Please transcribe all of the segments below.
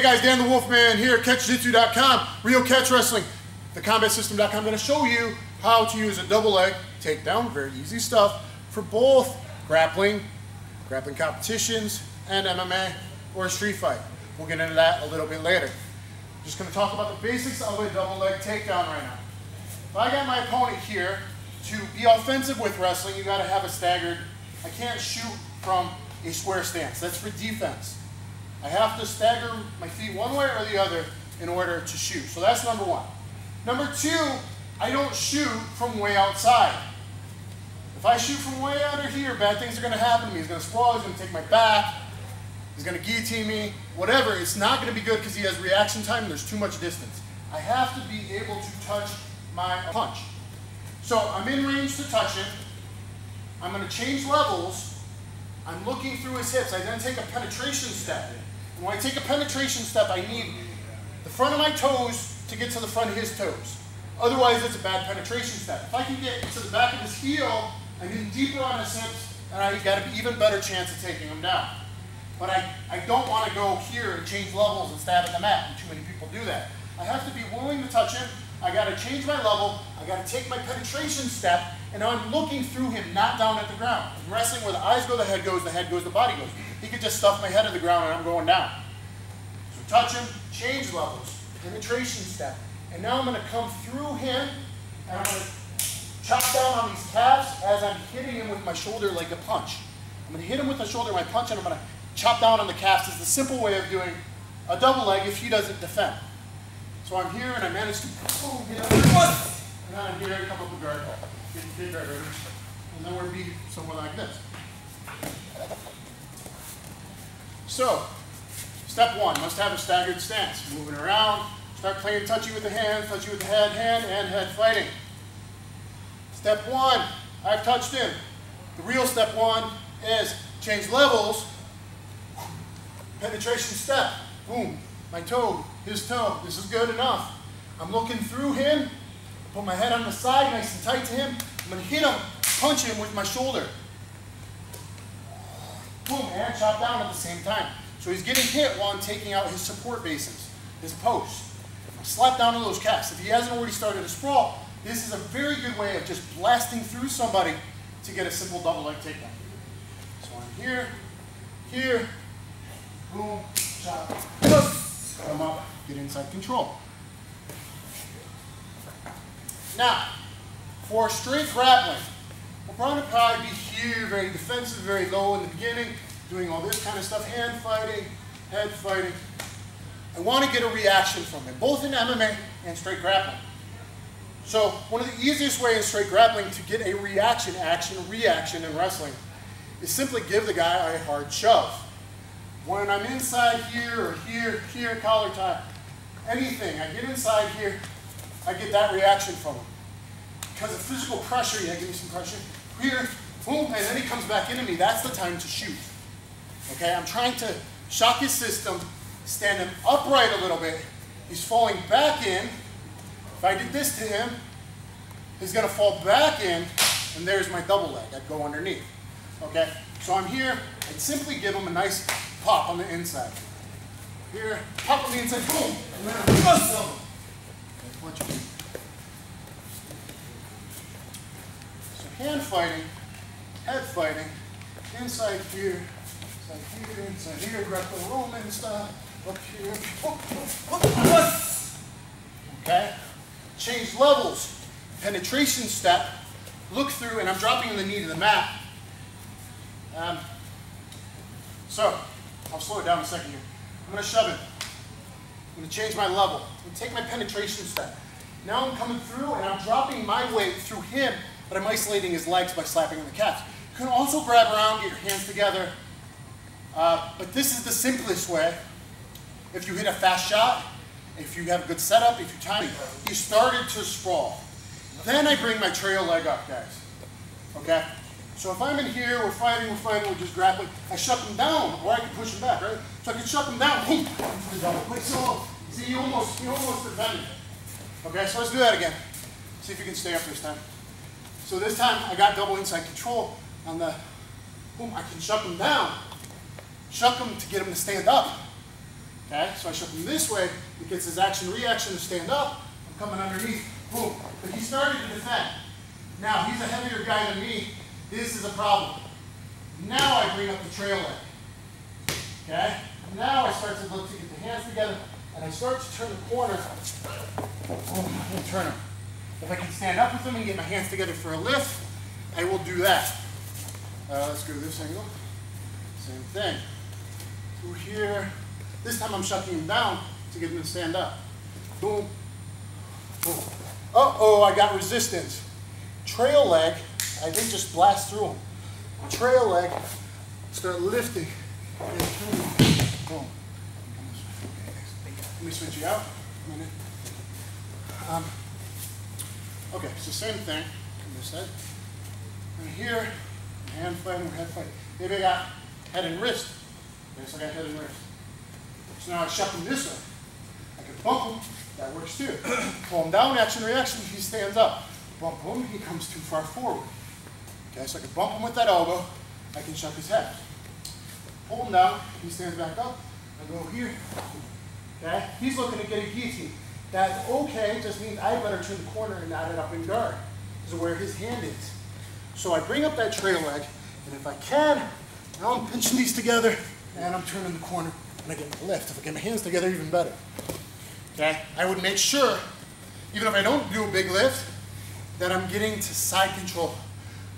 Hey guys, DanTheWolfman here at Catch-Jitsu.com, Real Catch Wrestling, theCombatSystem.com. I'm going to show you how to use a double leg takedown, very easy stuff, for both grappling competitions, and MMA or a street fight. We'll get into that a little bit later. Just going to talk about the basics of a double leg takedown right now. If I got my opponent here, to be offensive with wrestling, you got to have a staggered. I can't shoot from a square stance. That's for defense. I have to stagger my feet one way or the other in order to shoot. So that's number one. Number two, I don't shoot from way outside. If I shoot from way under here, bad things are going to happen to me. He's going to sprawl, he's going to take my back, he's going to guillotine me, whatever. It's not going to be good because he has reaction time and there's too much distance. I have to be able to touch my punch. So I'm in range to touch him. I'm going to change levels. I'm looking through his hips. I then take a penetration step. And when I take a penetration step, I need the front of my toes to get to the front of his toes. Otherwise, it's a bad penetration step. If I can get to the back of his heel, I'm getting deeper on his hips, and I got an even better chance of taking him down. But I don't want to go here and change levels and stab at the mat, and too many people do that. I have to be willing to touch him. I got to change my level. I got to take my penetration step, and now I'm looking through him, not down at the ground. In wrestling, where the eyes go, the head goes, the body goes. He could just stuff my head at the ground, and I'm going down. So touch him, change levels, penetration step, and now I'm going to come through him, and I'm going to chop down on these calves as I'm hitting him with my shoulder like a punch. I'm going to hit him with the shoulder, my punch, and I'm going to chop down on the calves. It's the simple way of doing a double leg if he doesn't defend. So I'm here, and I manage to get up there, and then I'm here and come up with guard, get guard, and then we're be somewhere like this. So, step one, must have a staggered stance. Moving around, start playing touchy with the hand, touchy with the head, hand, and head fighting. Step one, I've touched him. The real step one is change levels, penetration step, boom, my toe, his toe, this is good enough. I'm looking through him, put my head on the side, nice and tight to him. I'm going to hit him, punch him with my shoulder. Boom, and chop down at the same time. So he's getting hit while I'm taking out his support bases, his posts. Slap down on those calves. If he hasn't already started to sprawl, this is a very good way of just blasting through somebody to get a simple double leg takedown. So I'm here, here, boom, chop, come up, get inside control. Now, for straight grappling, we'll probably be here, very defensive, very low in the beginning, doing all this kind of stuff, hand fighting, head fighting. I want to get a reaction from him, both in MMA and straight grappling. So one of the easiest ways in straight grappling to get a reaction in wrestling is simply give the guy a hard shove. When I'm inside here or here, collar tie, anything, I get inside here, I get that reaction from him. Because of physical pressure, yeah, give me some pressure, here, boom, and then he comes back into me. That's the time to shoot. Okay, I'm trying to shock his system, stand him upright a little bit. He's falling back in. If I did this to him, he's going to fall back in, and there's my double leg. I'd go underneath. Okay, so I'm here. I'd simply give him a nice pop on the inside. Here, pop on the inside, boom, and then I'm bust him. So hand fighting, head fighting, inside here, inside here, grappling Roman style, up here, okay? Change levels, penetration step, look through, and I'm dropping in the knee to the mat. So, I'll slow it down a second here. I'm going to shove it. I'm going to change my level. I'm going to take my penetration step. Now I'm coming through, and I'm dropping my weight through him, but I'm isolating his legs by slapping on the calves. You can also grab around, get your hands together. But this is the simplest way. If you hit a fast shot, if you have a good setup, if you time it, you started to sprawl. Then I bring my trail leg up, guys. Okay? So if I'm in here, we're fighting, we're just grappling, I shut him down, or I can push him back, right? So I can shut him down, boom, into the double. So, see, you almost defended. Okay, so let's do that again. See if you can stay up this time. So this time, I got double inside control on the, boom, I can shut him down. Chuck him to get him to stand up. Okay, so I shook him this way, he gets his action-reaction to stand up, I'm coming underneath, boom. But he started to defend. Now, he's a heavier guy than me, this is a problem. Now I bring up the trail leg. Okay, now I start to look to get the hands together, and I start to turn the corner. And turn him. If I can stand up with him and get my hands together for a lift, I will do that. Let's go to this angle. Same thing. Through here. This time I'm shutting him down to get him to stand up. Boom. Boom. Uh-oh, I got resistance. Trail leg, I think just blast through him. Trail leg, start lifting. And boom. Let me switch you out a minute. Okay, so same thing on this side. And here, hand fight and head fight. Maybe I got head and wrist. Okay, so I got head and wrist. So now I shut him this way. I can bump him, that works too. Pull him down, action, reaction, he stands up. Bump him, he comes too far forward. Okay, so I can bump him with that elbow, I can shut his head. Pull him down, he stands back up, I go here. Okay, he's looking to get a guillotine. That's okay, just means I better turn the corner and knot it up in guard. This is where his hand is. So I bring up that trail leg, and if I can, now I'm pinching these together, and I'm turning the corner, and I get my lift. If I get my hands together, even better. Okay, I would make sure, even if I don't do a big lift, that I'm getting to side control,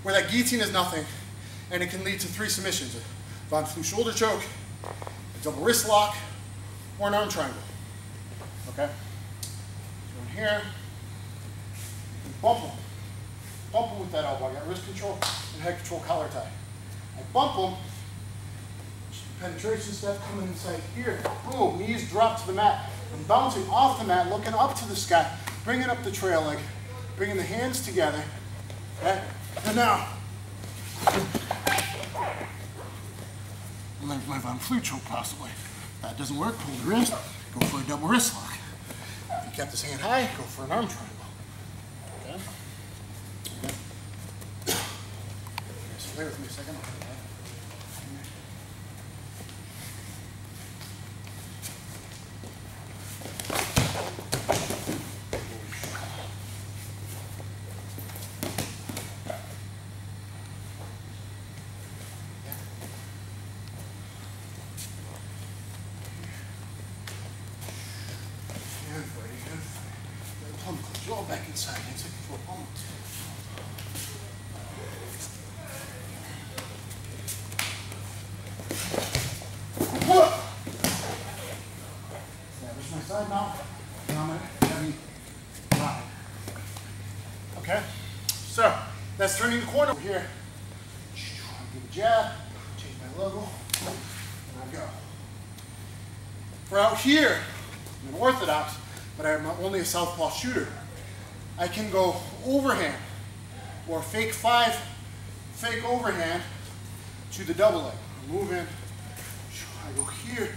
where that guillotine is nothing, and it can lead to 3 submissions. A Von Flue shoulder choke, a double wrist lock, or an arm triangle. Okay? So in here, bump him. Bump him with that elbow. I got wrist control and head control collar tie. I bump him, penetration step coming inside here. Boom, knees drop to the mat. I'm bouncing off the mat, looking up to the sky, bringing up the trail leg, bringing the hands together. Okay? And now, learn my Von Flue choke possibly. If that doesn't work, pull the wrist, go for a double wrist lock. If you kept this hand high, go for an arm triangle. Okay? Okay. So bear with me a second. Draw back inside, hands like for a moment. Establish my side now. Dominant, heavy, ride. Okay? So, that's turning the corner over here. Give a jab, change my logo, and I go. For out here, I'm an orthodox, but I'm only a southpaw shooter. I can go overhand or fake 5, fake overhand to the double leg. Move in, I go here,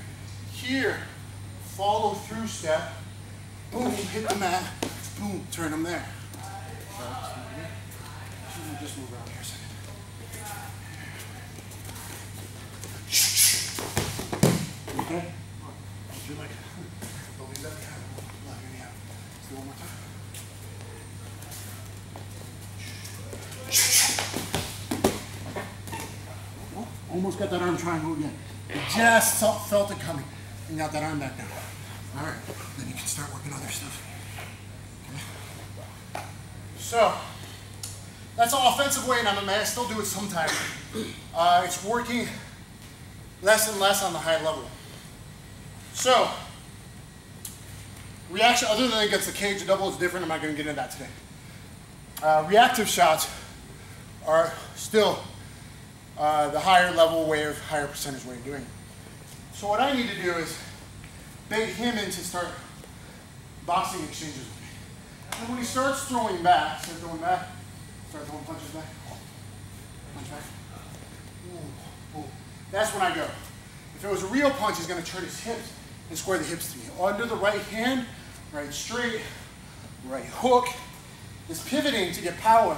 here, follow through step, boom, hit the mat, boom, turn them there. Just move around here a second. Okay? Don't leave that behind. Allow your knee out. Let's do it one more time. Almost got that arm triangle again. You just felt it coming and got that arm back down. All right, then you can start working other stuff. Okay. So, that's an offensive way in MMA. I still do it sometimes. It's working less and less on the high level. So, reaction, other than against the cage, the double is different. I'm not going to get into that today. Reactive shots are still the higher level way of, higher percentage way of doing it. So what I need to do is bait him in to start boxing exchanges with me. And when he starts throwing back, start throwing punches back, punch back, boom, boom. That's when I go. If it was a real punch, he's going to turn his hips and square the hips to me. Under the right hand, right straight, right hook. This pivoting to get power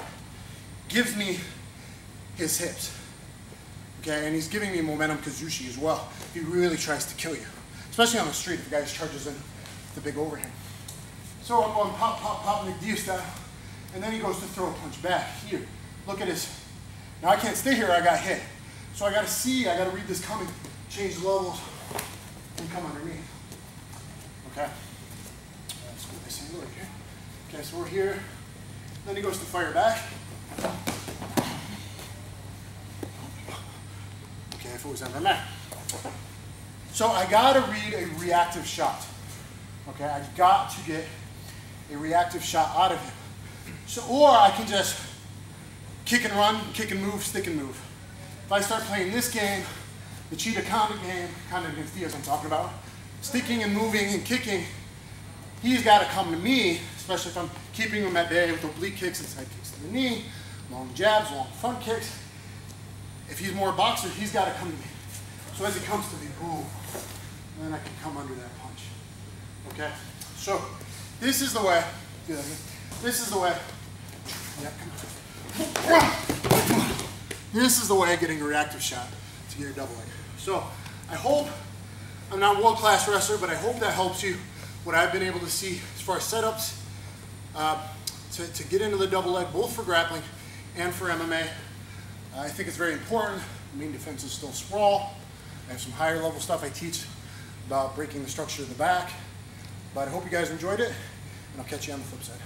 gives me his hips. Okay, and he's giving me momentum kazushi as well. He really tries to kill you. especially on the street if the guy just charges in with the big overhand. So I'm going pop, pop, pop, McD style, and then he goes to throw a punch back. Here, look at his. Now I can't stay here, I got hit. So I gotta see, I gotta read this coming, change the levels, and come underneath. Okay? Let's go this angle right here. Okay, so we're here. Then he goes to fire back. Okay, if it was MMA. So I gotta read a reactive shot. Okay, I got to get a reactive shot out of him. So, or I can just kick and run, kick and move, stick and move. If I start playing this game, the cheetah condom game, kind of against Diaz I'm talking about, sticking and moving and kicking, he's got to come to me, especially if I'm keeping him at bay with oblique kicks and side kicks to the knee, long jabs, long front kicks. If he's more a boxer, he's got to come to me. So as he comes to me, boom, and then I can come under that punch. Okay? So this is the way, this is the way, yeah, come on. This is the way of getting a reactive shot to get your double leg. So I hope, I'm not a world-class wrestler, but I hope that helps you, what I've been able to see as far as setups to get into the double leg, both for grappling and for MMA. I think it's very important. The main defense is still sprawl. I have some higher level stuff I teach about breaking the structure of the back. But I hope you guys enjoyed it, and I'll catch you on the flip side.